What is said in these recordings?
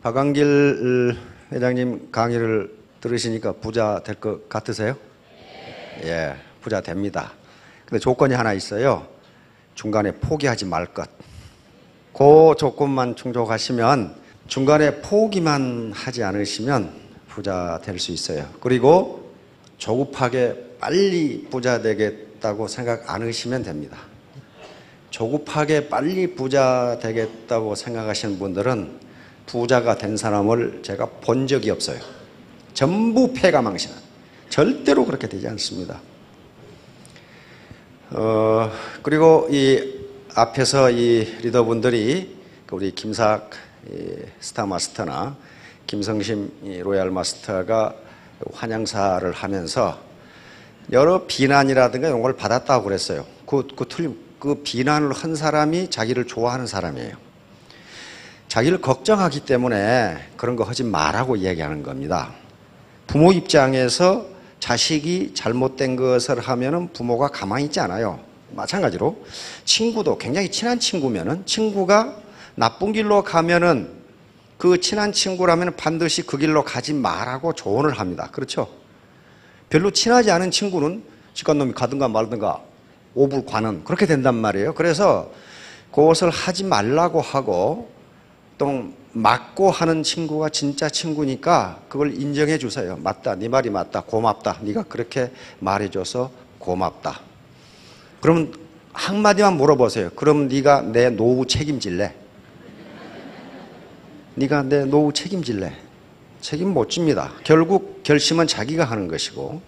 박광길 회장님 강의를 들으시니까 부자 될 것 같으세요? 예, 부자 됩니다. 근데 조건이 하나 있어요. 중간에 포기하지 말 것. 그 조건만 충족하시면, 중간에 포기만 하지 않으시면 부자 될 수 있어요. 그리고 조급하게 빨리 부자 되겠다고 생각 안 하시면 됩니다. 조급하게 빨리 부자 되겠다고 생각하시는 분들은 부자가 된 사람을 제가 본 적이 없어요. 전부 패가망신한. 절대로 그렇게 되지 않습니다. 그리고 이 앞에서 이 리더분들이 우리 김사학 스타 마스터나 김성심 로얄 마스터가 환영사를 하면서 여러 비난이라든가 이런 걸 받았다고 그랬어요. 그 비난을 한 사람이 자기를 좋아하는 사람이에요. 자기를 걱정하기 때문에 그런 거 하지 말라고 얘기하는 겁니다. 부모 입장에서 자식이 잘못된 것을 하면은 부모가 가만히 있지 않아요. 마찬가지로 친구도 굉장히 친한 친구면은, 친구가 나쁜 길로 가면은 그 친한 친구라면 반드시 그 길로 가지 말라고 조언을 합니다. 그렇죠? 별로 친하지 않은 친구는 직관놈이 가든가 말든가 오불관은 그렇게 된단 말이에요. 그래서 그것을 하지 말라고 하고 또 맞고 하는 친구가 진짜 친구니까 그걸 인정해 주세요. 맞다, 네 말이 맞다, 고맙다, 네가 그렇게 말해줘서 고맙다. 그러면 한마디만 물어보세요. 그럼 네가 내 노후 책임질래? 네가 내 노후 책임질래? 책임 못 집니다. 결국 결심은 자기가 하는 것이고.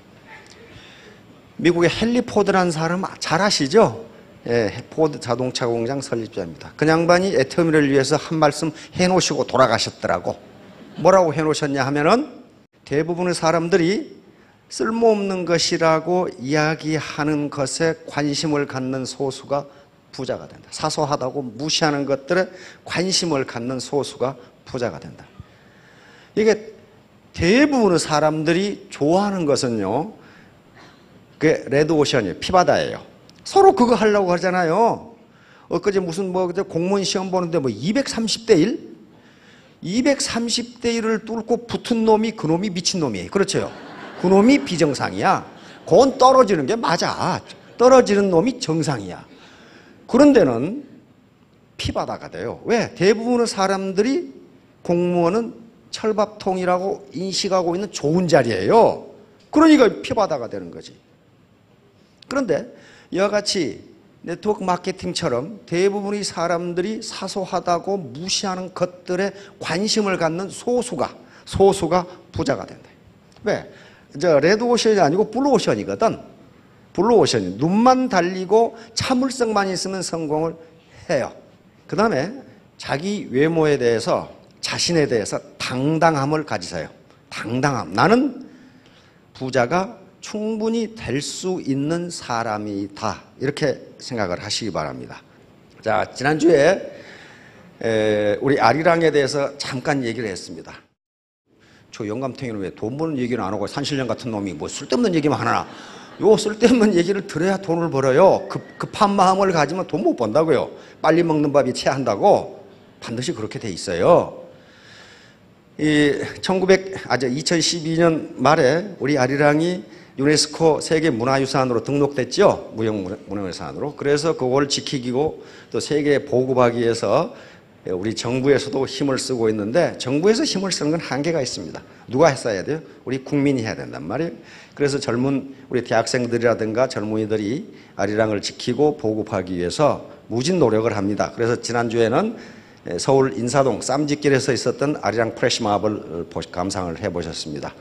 미국의 헨리 포드라는 사람 잘 아시죠? 예, 포드 자동차 공장 설립자입니다. 그 양반이 애터미를 위해서 한 말씀 해놓으시고 돌아가셨더라고. 뭐라고 해놓으셨냐 하면은, 대부분의 사람들이 쓸모없는 것이라고 이야기하는 것에 관심을 갖는 소수가 부자가 된다. 사소하다고 무시하는 것들에 관심을 갖는 소수가 부자가 된다. 이게 대부분의 사람들이 좋아하는 것은요, 그게 레드오션이에요. 피바다예요. 서로 그거 하려고 하잖아요. 엊그제 무슨 공무원 시험 보는데 230대 1? 230대 1을 뚫고 붙은 놈이 그 놈이 미친 놈이에요. 그렇죠? 그 놈이 비정상이야. 그건 떨어지는 게 맞아. 떨어지는 놈이 정상이야. 그런 데는 피바다가 돼요. 왜? 대부분의 사람들이 공무원은 철밥통이라고 인식하고 있는 좋은 자리예요. 그러니까 피바다가 되는 거지. 그런데 이와 같이 네트워크 마케팅처럼 대부분의 사람들이 사소하다고 무시하는 것들에 관심을 갖는 소수가 부자가 된다. 왜? 레드오션이 아니고 블루오션이거든. 블루오션이 눈만 달리고 참을성만 있으면 성공을 해요. 그 다음에 자기 외모에 대해서, 자신에 대해서 당당함을 가지세요. 당당함. 나는 부자가 충분히 될 수 있는 사람이다. 이렇게 생각을 하시기 바랍니다. 자, 지난주에 우리 아리랑에 대해서 잠깐 얘기를 했습니다. 저 영감탱이는 왜 돈 버는 얘기는 안 하고 산신령 같은 놈이 뭐 쓸데없는 얘기만 하나. 요 쓸데없는 얘기를 들어야 돈을 벌어요. 급한 마음을 가지면 돈 못 번다고요. 빨리 먹는 밥이 체한다고. 반드시 그렇게 돼 있어요. 2012년 말에 우리 아리랑이 유네스코 세계문화유산으로 등록됐죠. 무형문화유산으로. 그래서 그걸 지키고 또 세계에 보급하기 위해서 우리 정부에서도 힘을 쓰고 있는데, 정부에서 힘을 쓰는 건 한계가 있습니다. 누가 했어야 돼요? 우리 국민이 해야 된단 말이에요. 그래서 젊은 우리 대학생들이라든가 젊은이들이 아리랑을 지키고 보급하기 위해서 무진 노력을 합니다. 그래서 지난주에는 서울 인사동 쌈짓길에서 있었던 아리랑 프레시마블 감상을 해보셨습니다.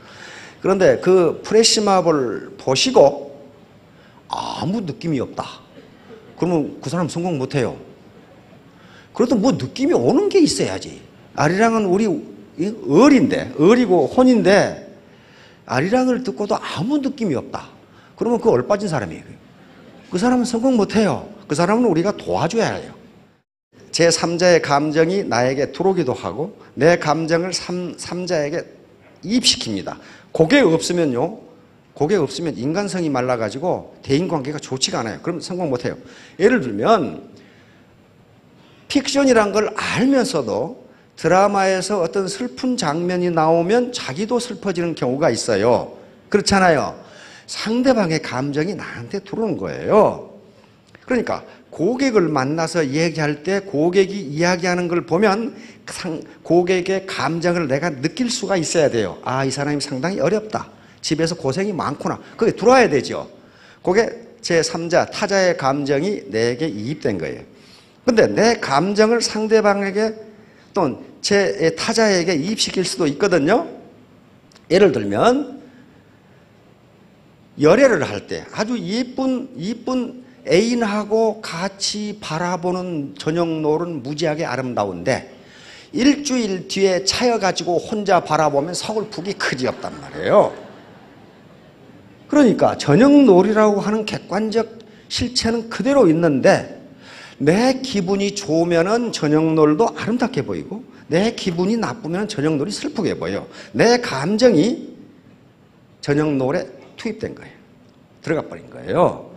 그런데 그 프레시마블 보시고 아무 느낌이 없다. 그러면 그 사람 성공 못해요. 그래도 뭐 느낌이 오는 게 있어야지. 아리랑은 우리 을이고 혼인데 아리랑을 듣고도 아무 느낌이 없다. 그러면 그 얼빠진 사람이에요. 그 사람은 성공 못해요. 그 사람은 우리가 도와줘야 해요. 제3자의 감정이 나에게 들어오기도 하고 내 감정을 3자에게 이입시킵니다. 그게 없으면요, 그게 없으면 인간성이 말라가지고 대인관계가 좋지가 않아요. 그럼 성공 못해요. 예를 들면 픽션이란 걸 알면서도 드라마에서 어떤 슬픈 장면이 나오면 자기도 슬퍼지는 경우가 있어요. 그렇잖아요. 상대방의 감정이 나한테 들어오는 거예요. 그러니까 고객을 만나서 얘기할 때 고객이 이야기하는 걸 보면 고객의 감정을 내가 느낄 수가 있어야 돼요. 아, 이 사람이 상당히 어렵다. 집에서 고생이 많구나. 그게 들어와야 되죠. 그게 제3자, 타자의 감정이 내게 이입된 거예요. 근데 내 감정을 상대방에게 또는 제 타자에게 이입시킬 수도 있거든요. 예를 들면 열애를 할 때 아주 이쁜 애인하고 같이 바라보는 저녁노을은 무지하게 아름다운데 일주일 뒤에 차여가지고 혼자 바라보면 서글프기 그지없단 말이에요. 그러니까 저녁노을이라고 하는 객관적 실체는 그대로 있는데 내 기분이 좋으면 저녁노을도 아름답게 보이고 내 기분이 나쁘면 저녁노을이 슬프게 보여요. 내 감정이 저녁노을에 투입된 거예요. 들어가 버린 거예요.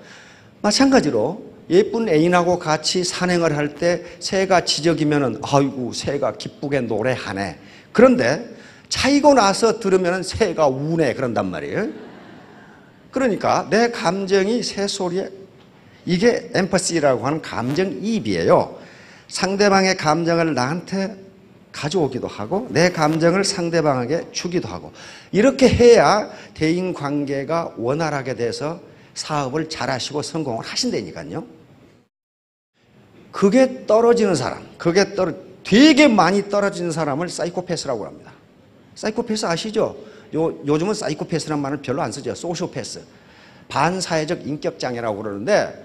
마찬가지로 예쁜 애인하고 같이 산행을 할 때 새가 지저귀면은 아이고 새가 기쁘게 노래하네. 그런데 차이고 나서 들으면은 새가 우네 그런단 말이에요. 그러니까 내 감정이 새소리에 이게 엠퍼시라고 하는 감정이입이에요. 상대방의 감정을 나한테 가져오기도 하고 내 감정을 상대방에게 주기도 하고 이렇게 해야 대인관계가 원활하게 돼서 사업을 잘하시고 성공을 하신다니까요. 그게 떨어지는 사람, 되게 많이 떨어지는 사람을 사이코패스라고 합니다. 사이코패스 아시죠? 요즘은 사이코패스란 말을 별로 안 쓰죠. 소시오패스. 반사회적 인격장애라고 그러는데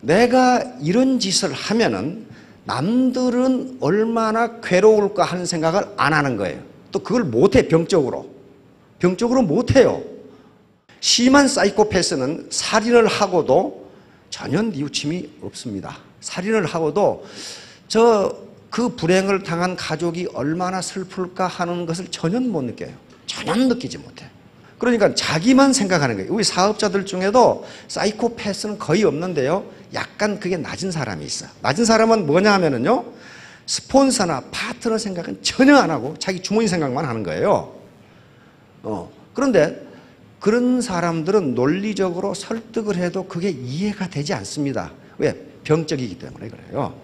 내가 이런 짓을 하면은 남들은 얼마나 괴로울까 하는 생각을 안 하는 거예요. 또 그걸 못해, 병적으로 못해요. 심한 사이코패스는 살인을 하고도 전혀 뉘우침이 없습니다. 살인을 하고도 그 불행을 당한 가족이 얼마나 슬플까 하는 것을 전혀 못 느껴요. 전혀 느끼지 못해요. 그러니까 자기만 생각하는 거예요. 우리 사업자들 중에도 사이코패스는 거의 없는데요. 약간 그게 낮은 사람이 있어. 낮은 사람은 뭐냐 하면은요. 스폰서나 파트너 생각은 전혀 안 하고 자기 주머니 생각만 하는 거예요. 그런데 그런 사람들은 논리적으로 설득을 해도 그게 이해가 되지 않습니다. 왜? 병적이기 때문에 그래요.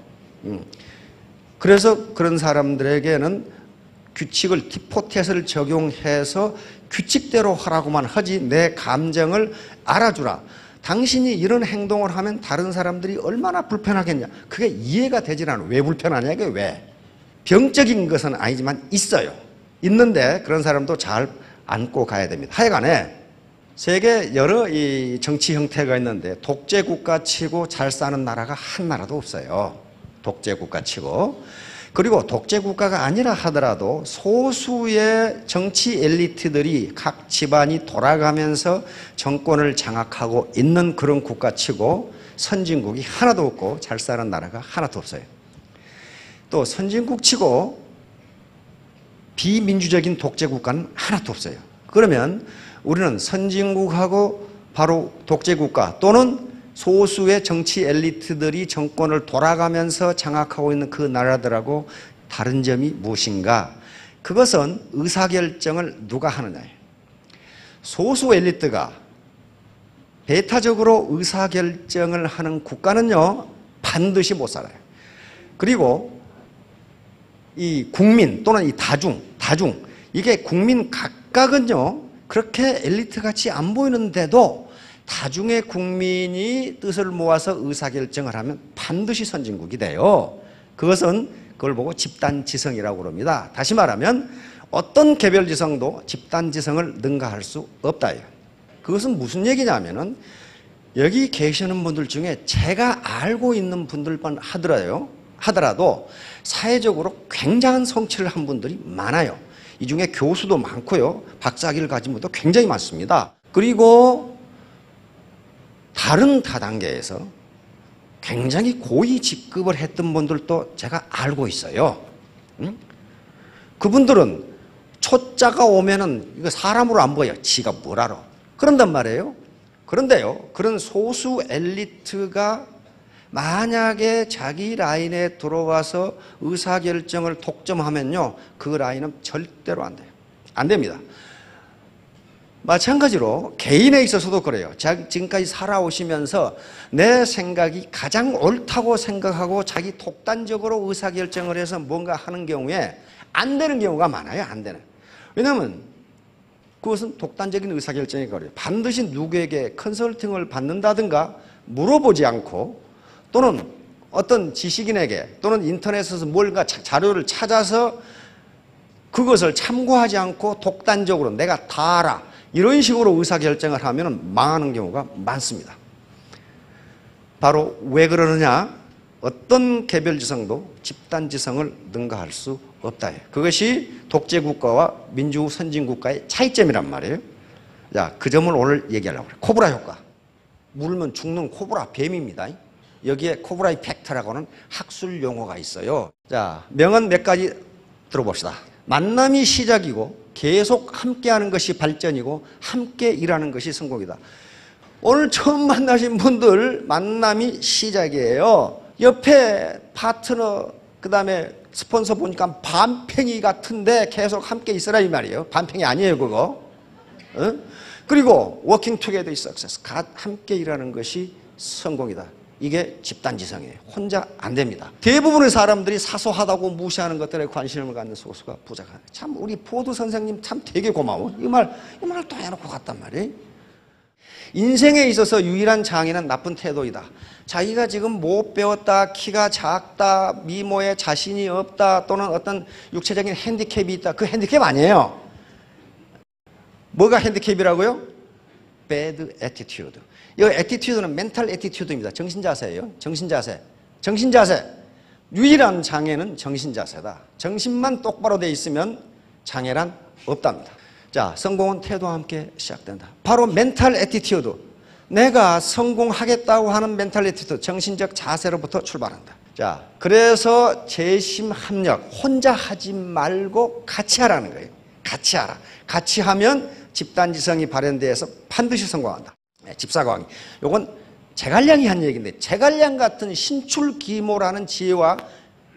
그래서 그런 사람들에게는 규칙을 디포테스를 적용해서 규칙대로 하라고만 하지 내 감정을 알아주라. 당신이 이런 행동을 하면 다른 사람들이 얼마나 불편하겠냐. 그게 이해가 되질 않아. 왜 불편하냐 이게 왜. 병적인 것은 아니지만 있어요. 있는데 그런 사람도 잘 안고 가야 됩니다. 하여간에 세계 여러 이 정치 형태가 있는데 독재 국가치고 잘 사는 나라가 한 나라도 없어요. 독재 국가치고. 그리고 독재 국가가 아니라 하더라도 소수의 정치 엘리트들이 각 집안이 돌아가면서 정권을 장악하고 있는 그런 국가치고 선진국이 하나도 없고 잘 사는 나라가 하나도 없어요. 또 선진국치고 비민주적인 독재 국가는 하나도 없어요. 그러면 우리는 선진국하고 바로 독재 국가 또는 소수의 정치 엘리트들이 정권을 돌아가면서 장악하고 있는 그 나라들하고 다른 점이 무엇인가? 그것은 의사결정을 누가 하느냐예요. 소수 엘리트가 배타적으로 의사결정을 하는 국가는요, 반드시 못 살아요. 그리고 이 국민 또는 이 다중, 이게 국민 각각은요, 그렇게 엘리트 같이 안 보이는데도 다중의 국민이 뜻을 모아서 의사결정을 하면 반드시 선진국이 돼요. 그걸 보고 집단지성이라고 그럽니다. 다시 말하면 어떤 개별지성도 집단지성을 능가할 수 없다. 그것은 무슨 얘기냐면은 여기 계시는 분들 중에 제가 알고 있는 분들만 하더라도 사회적으로 굉장한 성취를 한 분들이 많아요. 이 중에 교수도 많고요. 박사학위를 가진 분도 굉장히 많습니다. 그리고 다른 다단계에서 굉장히 고위 직급을 했던 분들도 제가 알고 있어요. 그분들은 초짜가 오면은 이거 사람으로 안 보여. 지가 뭘 알아. 그런단 말이에요. 그런데요, 그런 소수 엘리트가 만약에 자기 라인에 들어와서 의사결정을 독점하면요, 그 라인은 절대로 안 돼요. 안 됩니다. 마찬가지로 개인에 있어서도 그래요. 지금까지 살아오시면서 내 생각이 가장 옳다고 생각하고 자기 독단적으로 의사결정을 해서 뭔가 하는 경우에 안 되는 경우가 많아요. 안 되는. 왜냐하면 그것은 독단적인 의사결정이 걸려요. 반드시 누구에게 컨설팅을 받는다든가 물어보지 않고, 또는 어떤 지식인에게 또는 인터넷에서 뭔가 자료를 찾아서 그것을 참고하지 않고 독단적으로 내가 다 알아, 이런 식으로 의사결정을 하면 망하는 경우가 많습니다. 바로 왜 그러느냐? 어떤 개별지성도 집단지성을 능가할 수 없다. 그것이 독재국가와 민주 선진국가의 차이점이란 말이에요. 자, 그 점을 오늘 얘기하려고 해요. 코브라 효과. 물면 죽는 코브라, 뱀입니다. 여기에 코브라 이펙트라고 하는 학술 용어가 있어요. 자, 명언 몇 가지 들어봅시다. 만남이 시작이고 계속 함께하는 것이 발전이고 함께 일하는 것이 성공이다. 오늘 처음 만나신 분들 만남이 시작이에요. 옆에 파트너, 그 다음에 스폰서 보니까 반팽이 같은데 계속 함께 있으라 이 말이에요. 반팽이 아니에요 그거. 그리고 워킹 투게더 is success. 함께 일하는 것이 성공이다. 이게 집단지성이에요. 혼자 안 됩니다. 대부분의 사람들이 사소하다고 무시하는 것들에 관심을 갖는 소수가 부족하다. 참 우리 포드 선생님 참 되게 고마워. 이 말 또 해놓고 갔단 말이에요. 인생에 있어서 유일한 장애는 나쁜 태도이다. 자기가 지금 못 배웠다, 키가 작다, 미모에 자신이 없다, 또는 어떤 육체적인 핸디캡이 있다. 그 핸디캡 아니에요. 뭐가 핸디캡이라고요? bad attitude. 이 attitude는 mental attitude입니다. 정신자세예요. 정신자세. 유일한 장애는 정신자세다. 정신만 똑바로 돼 있으면 장애란 없답니다. 자, 성공은 태도와 함께 시작된다. 바로 mental attitude. 내가 성공하겠다고 하는 mental attitude, 정신적 자세로부터 출발한다. 자, 그래서 재심 합력, 혼자 하지 말고 같이 하라는 거예요. 같이 하라. 같이 하면 집단지성이 발현돼서 반드시 성공한다. 집사광이. 요건 제갈량이 한 얘기인데, 제갈량 같은 신출기모라는 지혜와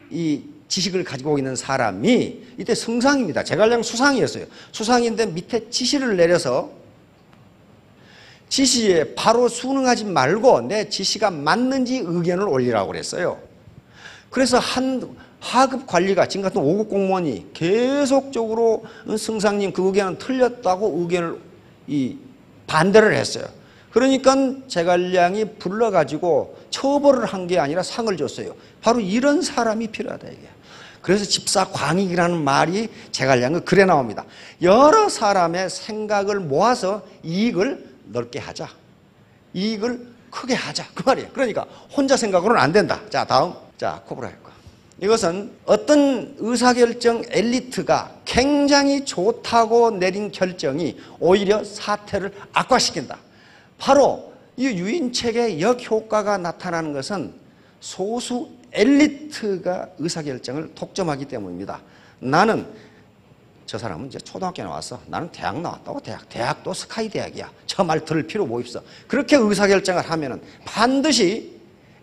이 지식을 가지고 있는 사람이 이때 성상입니다. 제갈량 수상이었어요. 수상인데 밑에 지시를 내려서 지시에 바로 순응하지 말고 내 지시가 맞는지 의견을 올리라고 그랬어요. 그래서 한 하급 관리가, 지금 같은 5급 공무원이 계속적으로 성상님 그 의견은 틀렸다고 의견을 반대를 했어요. 그러니까 제갈량이 불러가지고 처벌을 한 게 아니라 상을 줬어요. 바로 이런 사람이 필요하다 이게. 그래서 집사광익이라는 말이 제갈량은 글에 나옵니다. 여러 사람의 생각을 모아서 이익을 넓게 하자. 이익을 크게 하자. 그 말이에요. 그러니까 혼자 생각으로는 안 된다. 자, 다음. 자, 코브라 효과. 이것은 어떤 의사결정 엘리트가 굉장히 좋다고 내린 결정이 오히려 사태를 악화시킨다. 바로 이 유인책의 역효과가 나타나는 것은 소수 엘리트가 의사결정을 독점하기 때문입니다. 나는, 저 사람은 이제 초등학교 나왔어. 나는 대학 나왔다고. 대학도 스카이 대학이야. 저 말 들을 필요 뭐 있어. 그렇게 의사결정을 하면은 반드시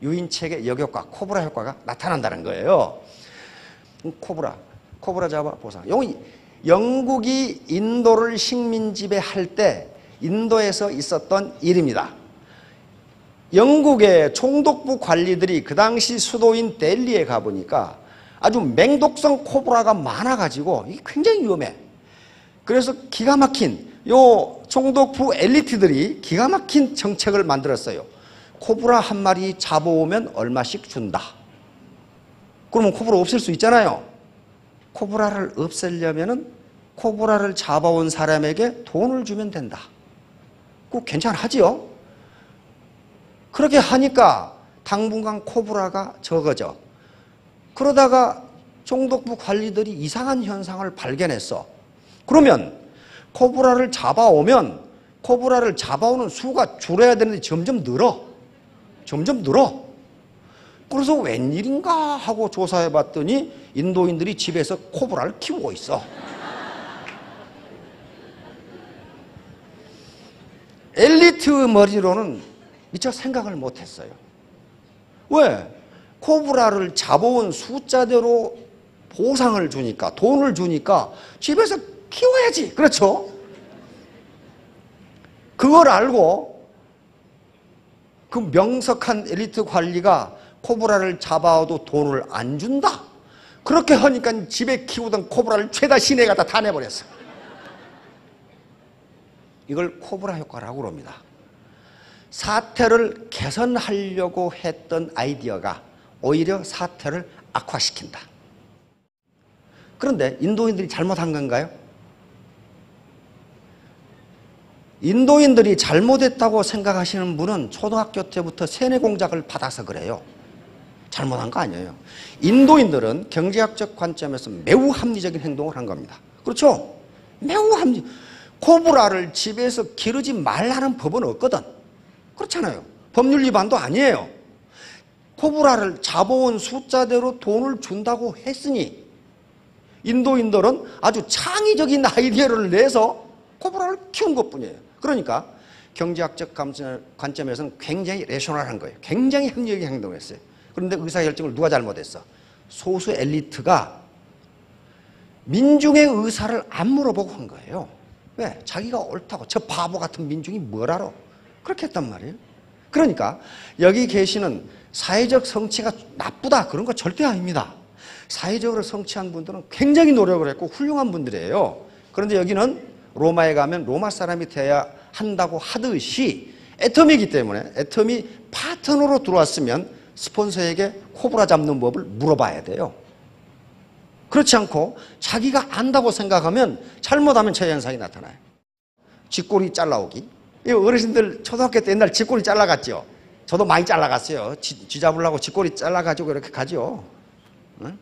유인책의 역효과, 코브라 효과가 나타난다는 거예요. 코브라 잡아 보상. 영국이 인도를 식민 지배할 때 인도에서 있었던 일입니다. 영국의 총독부 관리들이 그 당시 수도인 델리에 가보니까 아주 맹독성 코브라가 많아가지고 이게 굉장히 위험해. 그래서 기가 막힌 요 총독부 엘리트들이 기가 막힌 정책을 만들었어요. 코브라 한 마리 잡아오면 얼마씩 준다. 그러면 코브라 없앨 수 있잖아요. 코브라를 없애려면은 코브라를 잡아온 사람에게 돈을 주면 된다. 그거 괜찮하지요? 그렇게 하니까 당분간 코브라가 적어져. 그러다가 총독부 관리들이 이상한 현상을 발견했어. 그러면 코브라를 잡아오면 코브라를 잡아오는 수가 줄어야 되는데 점점 늘어. 그래서 웬일인가 하고 조사해 봤더니 인도인들이 집에서 코브라를 키우고 있어. 엘리트 머리로는 미처 생각을 못했어요. 왜? 코브라를 잡아온 숫자대로 보상을 주니까, 돈을 주니까 집에서 키워야지. 그렇죠? 그걸 알고 그 명석한 엘리트 관리가 코브라를 잡아도 돈을 안 준다. 그렇게 하니까 집에 키우던 코브라를 죄다 시내에 갖다 다 내버렸어. 이걸 코브라 효과라고 합니다. 사태를 개선하려고 했던 아이디어가 오히려 사태를 악화시킨다. 그런데 인도인들이 잘못한 건가요? 인도인들이 잘못했다고 생각하시는 분은 초등학교 때부터 세뇌 공작을 받아서 그래요. 잘못한 거 아니에요. 인도인들은 경제학적 관점에서 매우 합리적인 행동을 한 겁니다. 그렇죠? 매우 합리. 코브라를 집에서 기르지 말라는 법은 없거든. 그렇잖아요. 법률 위반도 아니에요. 코브라를 잡아온 숫자대로 돈을 준다고 했으니 인도인들은 아주 창의적인 아이디어를 내서 코브라를 키운 것뿐이에요. 그러니까 경제학적 관점에서는 굉장히 레셔널한 거예요. 굉장히 합리적인 행동을 했어요. 그런데 의사결정을 누가 잘못했어? 소수 엘리트가 민중의 의사를 안 물어보고 한 거예요. 왜? 자기가 옳다고. 저 바보 같은 민중이 뭘 알아? 그렇게 했단 말이에요. 그러니까 여기 계시는 사회적 성취가 나쁘다 그런 거 절대 아닙니다. 사회적으로 성취한 분들은 굉장히 노력을 했고 훌륭한 분들이에요. 그런데 여기는 로마에 가면 로마 사람이 돼야 한다고 하듯이 애터미이기 때문에 애터미 파트너로 들어왔으면 스폰서에게 코브라 잡는 법을 물어봐야 돼요. 그렇지 않고 자기가 안다고 생각하면 잘못하면 저 현상이 나타나요. 쥐꼬리 잘라오기. 어르신들 초등학교 때 옛날 쥐꼬리 잘라갔죠. 저도 많이 잘라갔어요. 쥐 잡으려고 쥐꼬리 잘라가지고 이렇게 가죠. 응?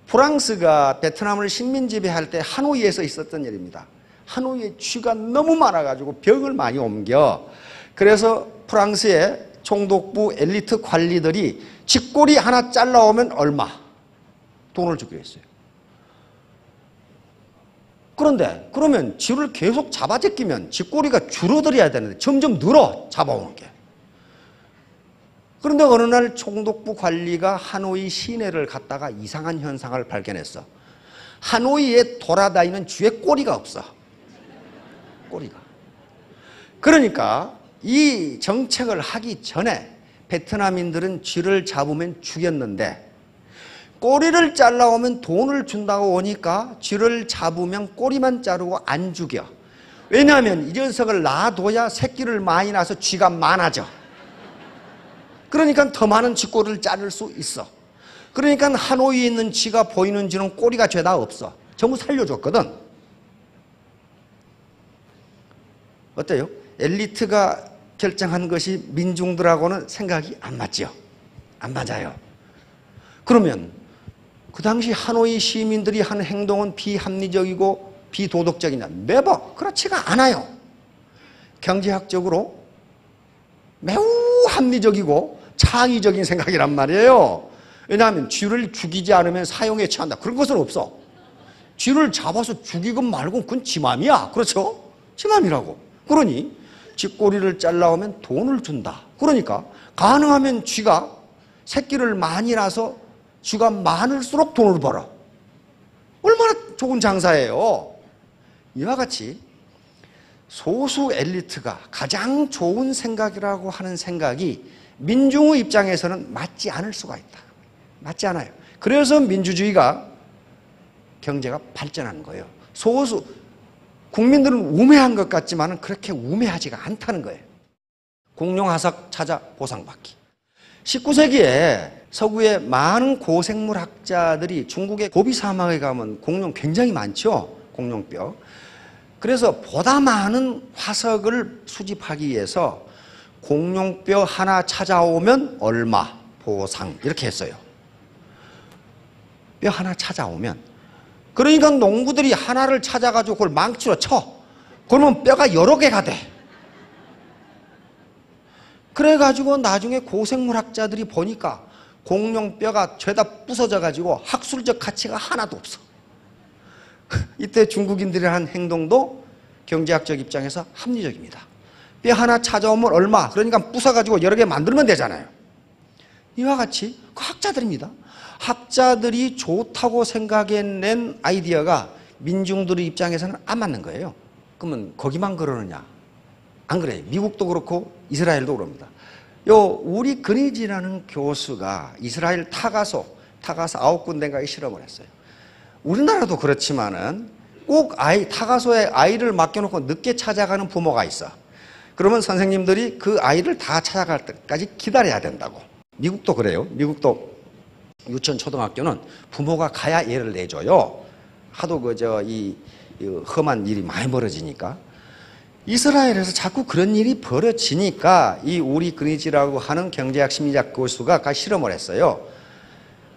프랑스가 베트남을 식민 지배할 때 하노이에서 있었던 일입니다. 하노이에 쥐가 너무 많아가지고 병을 많이 옮겨. 그래서 프랑스의 총독부 엘리트 관리들이 쥐꼬리 하나 잘라오면 얼마? 돈을 주기로 했어요. 그런데 그러면 쥐를 계속 잡아 제끼면 쥐꼬리가 줄어들어야 되는데 점점 늘어 잡아오는 게. 그런데 어느 날 총독부 관리가 하노이 시내를 갔다가 이상한 현상을 발견했어. 하노이에 돌아다니는 쥐의 꼬리가 없어. 꼬리가. 그러니까 이 정책을 하기 전에 베트남인들은 쥐를 잡으면 죽였는데 꼬리를 잘라오면 돈을 준다고 오니까 쥐를 잡으면 꼬리만 자르고 안 죽여. 왜냐하면 이 녀석을 놔둬야 새끼를 많이 낳아서 쥐가 많아져. 그러니까 더 많은 쥐꼬리를 자를 수 있어. 그러니까 하노이에 있는 쥐가 보이는 쥐는 꼬리가 죄다 없어. 전부 살려줬거든. 어때요? 엘리트가 결정한 것이 민중들하고는 생각이 안 맞죠? 안 맞아요. 그러면 그 당시 하노이 시민들이 한 행동은 비합리적이고 비도덕적이냐? 네버 그렇지가 않아요. 경제학적으로 매우 합리적이고 창의적인 생각이란 말이에요. 왜냐하면 쥐를 죽이지 않으면 사형에 처한다. 그런 것은 없어. 쥐를 잡아서 죽이건 말건 그건 지 맘이야. 그렇죠? 지 맘이라고. 그러니 쥐꼬리를 잘라오면 돈을 준다. 그러니까 가능하면 쥐가 새끼를 많이 낳아서 쥐가 많을수록 돈을 벌어. 얼마나 좋은 장사예요. 이와 같이 소수 엘리트가 가장 좋은 생각이라고 하는 생각이 민중의 입장에서는 맞지 않을 수가 있다. 맞지 않아요. 그래서 민주주의가 경제가 발전하는 거예요. 소수 국민들은 우매한 것 같지만 그렇게 우매하지가 않다는 거예요. 공룡화석 찾아 보상받기. 19세기에 서구의 많은 고생물 학자들이 중국의 고비 사막에 가면 공룡 굉장히 많죠. 공룡뼈. 그래서 보다 많은 화석을 수집하기 위해서 공룡뼈 하나 찾아오면 얼마 보상 이렇게 했어요. 뼈 하나 찾아오면. 그러니까 농부들이 하나를 찾아가지고 그걸 망치로 쳐. 그러면 뼈가 여러 개가 돼. 그래가지고 나중에 고생물학자들이 보니까 공룡뼈가 죄다 부서져가지고 학술적 가치가 하나도 없어. 이때 중국인들이 한 행동도 경제학적 입장에서 합리적입니다. 뼈 하나 찾아오면 얼마? 그러니까 부숴가지고 여러 개 만들면 되잖아요. 이와 같이 그 학자들입니다. 학자들이 좋다고 생각해낸 아이디어가 민중들의 입장에서는 안 맞는 거예요. 그러면 거기만 그러느냐? 안 그래요. 미국도 그렇고 이스라엘도 그럽니다. 우리 그니지라는 교수가 이스라엘 타가소 9군데인가에 실험을 했어요. 우리나라도 그렇지만은 꼭 타가소에 아이를 맡겨놓고 늦게 찾아가는 부모가 있어. 그러면 선생님들이 그 아이를 다 찾아갈 때까지 기다려야 된다고. 미국도 그래요. 미국도 유치원 초등학교는 부모가 가야 예를 내줘요. 하도 이 험한 일이 많이 벌어지니까. 이스라엘에서 자꾸 그런 일이 벌어지니까 이 우리 그니지라고 하는 경제학 심리학 교수가 실험을 했어요.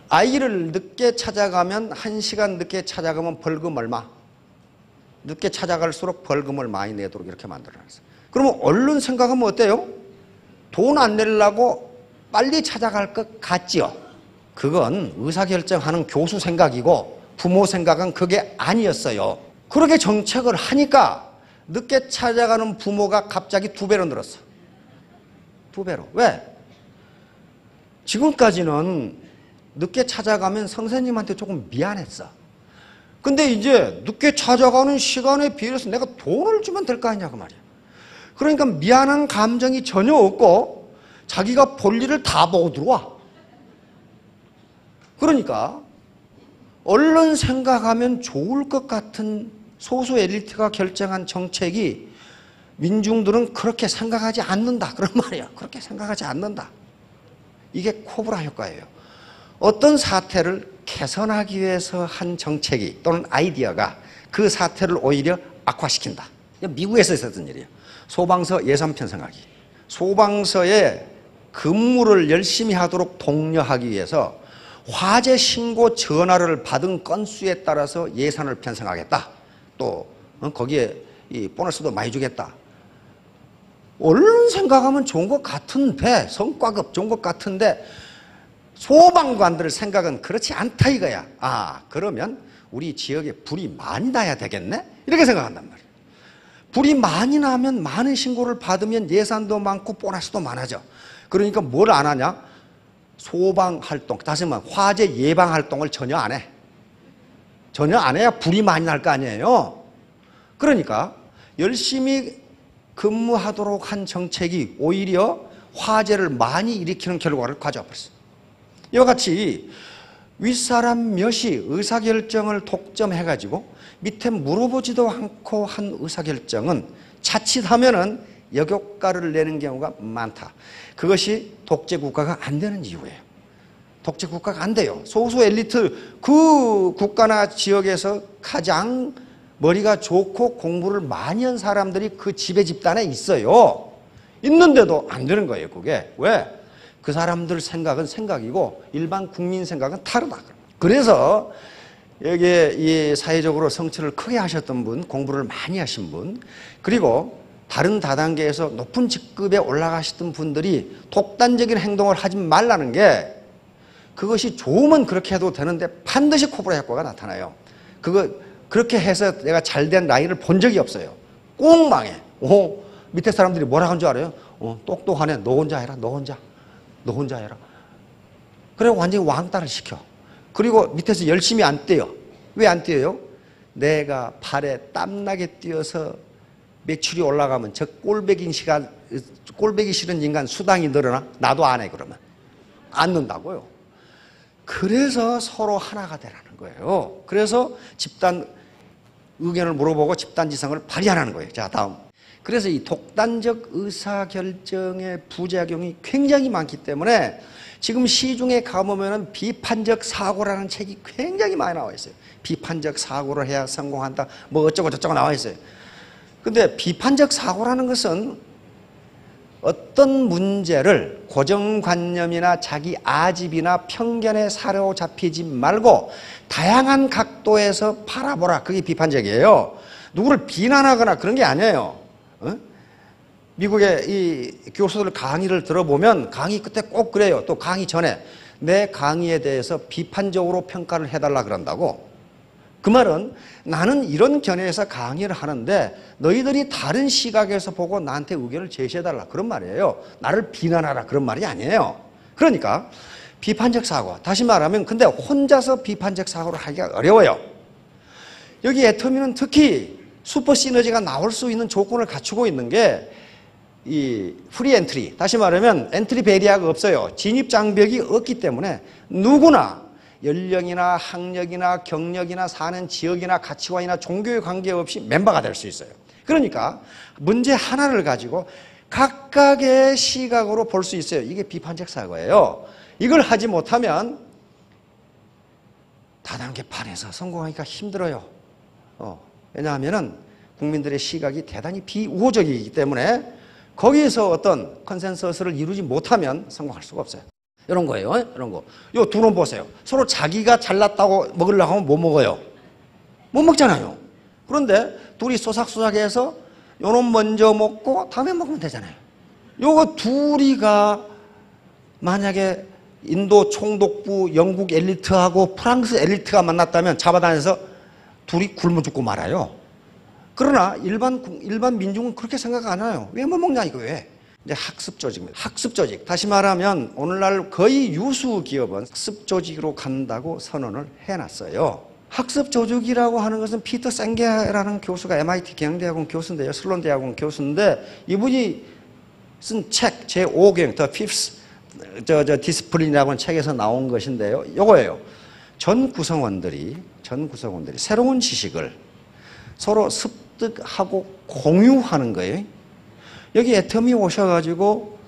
아이를 늦게 찾아가면 1시간 늦게 찾아가면 벌금 얼마? 늦게 찾아갈수록 벌금을 많이 내도록 이렇게 만들어놨어요. 그러면 얼른 생각하면 어때요? 돈 안 내려고 빨리 찾아갈 것 같지요? 그건 의사결정하는 교수 생각이고 부모 생각은 그게 아니었어요. 그렇게 정책을 하니까 늦게 찾아가는 부모가 갑자기 2배로 늘었어. 2배로. 왜? 지금까지는 늦게 찾아가면 선생님한테 조금 미안했어. 근데 이제 늦게 찾아가는 시간에 비해서 내가 돈을 주면 될 거 아니냐 그 말이야. 그러니까 미안한 감정이 전혀 없고 자기가 볼 일을 다 보고 들어와. 그러니까 얼른 생각하면 좋을 것 같은 소수 엘리트가 결정한 정책이 민중들은 그렇게 생각하지 않는다. 그런 말이야. 그렇게 생각하지 않는다. 이게 코브라 효과예요. 어떤 사태를 개선하기 위해서 한 정책이 또는 아이디어가 그 사태를 오히려 악화시킨다. 미국에서 있었던 일이에요. 소방서 예산 편성하기. 소방서에 근무를 열심히 하도록 독려하기 위해서 화재 신고 전화를 받은 건수에 따라서 예산을 편성하겠다. 또 거기에 이 보너스도 많이 주겠다. 얼른 생각하면 좋은 것 같은데, 성과급 좋은 것 같은데 소방관들 생각은 그렇지 않다 이거야. 그러면 우리 지역에 불이 많이 나야 되겠네? 이렇게 생각한단 말이야. 불이 많이 나면 많은 신고를 받으면 예산도 많고 보너스도 많아져. 그러니까 뭘 안 하냐? 소방활동, 다시 말하면 화재 예방활동을 전혀 안 해. 전혀 안 해야 불이 많이 날 거 아니에요. 그러니까 열심히 근무하도록 한 정책이 오히려 화재를 많이 일으키는 결과를 가져와 버렸어. 이와 같이 윗사람 몇이 의사결정을 독점해가지고 밑에 물어보지도 않고 한 의사결정은 자칫하면은 역효과를 내는 경우가 많다. 그것이 독재국가가 안 되는 이유예요. 독재국가가 안 돼요. 소수 엘리트 그 국가나 지역에서 가장 머리가 좋고 공부를 많이 한 사람들이 그 지배 집단에 있어요. 있는데도 안 되는 거예요. 그게. 왜? 그 사람들 생각은 생각이고 일반 국민 생각은 다르다. 그래서 여기에 이 사회적으로 성취를 크게 하셨던 분, 공부를 많이 하신 분, 그리고 다른 다단계에서 높은 직급에 올라가셨던 분들이 독단적인 행동을 하지 말라는 게, 그것이 좋으면 그렇게 해도 되는데 반드시 코브라 효과가 나타나요. 그렇게 해서 내가 잘된 라인을 본 적이 없어요. 꼭 망해. 밑에 사람들이 뭐라 한 줄 알아요? 똑똑하네. 너 혼자 해라. 너 혼자 해라. 그래 완전히 왕따를 시켜. 그리고 밑에서 열심히 안 뛰어. 왜 안 뛰어요? 내가 발에 땀나게 뛰어서 매출이 올라가면 저 꼴배기 싫은 인간 수당이 늘어나? 나도 안 해 그러면. 안 는다고요. 그래서 서로 하나가 되라는 거예요. 그래서 집단 의견을 물어보고 집단지성을 발휘하라는 거예요. 자, 다음. 그래서 이 독단적 의사결정의 부작용이 굉장히 많기 때문에 지금 시중에 가보면은 비판적 사고라는 책이 굉장히 많이 나와 있어요. 비판적 사고를 해야 성공한다. 뭐 어쩌고 저쩌고 나와 있어요. 근데 비판적 사고라는 것은 어떤 문제를 고정관념이나 자기 아집이나 편견에 사로잡히지 말고 다양한 각도에서 바라보라. 그게 비판적이에요. 누구를 비난하거나 그런 게 아니에요. 미국의 이 교수들 강의를 들어보면 강의 끝에 꼭 그래요. 또 강의 전에 내 강의에 대해서 비판적으로 평가를 해달라 그런다고. 그 말은 나는 이런 견해에서 강의를 하는데 너희들이 다른 시각에서 보고 나한테 의견을 제시해달라 그런 말이에요. 나를 비난하라 그런 말이 아니에요. 그러니까 비판적 사고, 다시 말하면 근데 혼자서 비판적 사고를 하기가 어려워요. 여기 애터미는 특히 슈퍼 시너지가 나올 수 있는 조건을 갖추고 있는 게 이 프리 엔트리, 다시 말하면 엔트리 베리어가 없어요. 진입 장벽이 없기 때문에 누구나 연령이나 학력이나 경력이나 사는 지역이나 가치관이나 종교에 관계없이 멤버가 될 수 있어요. 그러니까 문제 하나를 가지고 각각의 시각으로 볼 수 있어요. 이게 비판적 사고예요. 이걸 하지 못하면 다단계판에서 성공하기가 힘들어요. 왜냐하면 국민들의 시각이 대단히 비우호적이기 때문에 거기에서 어떤 컨센서스를 이루지 못하면 성공할 수가 없어요. 이런 거예요. 이런 거. 요 두 놈 보세요. 서로 자기가 잘났다고 먹으려고 하면 못 먹어요. 못 먹잖아요. 그런데 둘이 쏘삭쏘삭해서 요 놈 먼저 먹고 다음에 먹으면 되잖아요. 요거 둘이가 만약에 인도 총독부 영국 엘리트하고 프랑스 엘리트가 만났다면 잡아다녀서 둘이 굶어 죽고 말아요. 그러나 일반 민중은 그렇게 생각 안 해요. 왜 못 먹냐 이거 왜? 이제 학습 조직입니다. 학습 조직. 다시 말하면 오늘날 거의 유수 기업은 학습 조직으로 간다고 선언을 해놨어요. 학습 조직이라고 하는 것은 피터 생게라는 교수가 MIT 경영대학원 교수인데요. 슬론 대학원 교수인데 이분이 쓴 책 제5경 The Fifth 디스플린이라고 하는 책에서 나온 것인데요. 이거예요. 전 구성원들이 새로운 지식을 서로 습득하고 공유하는 거예요. 여기 애터미 오셔가지고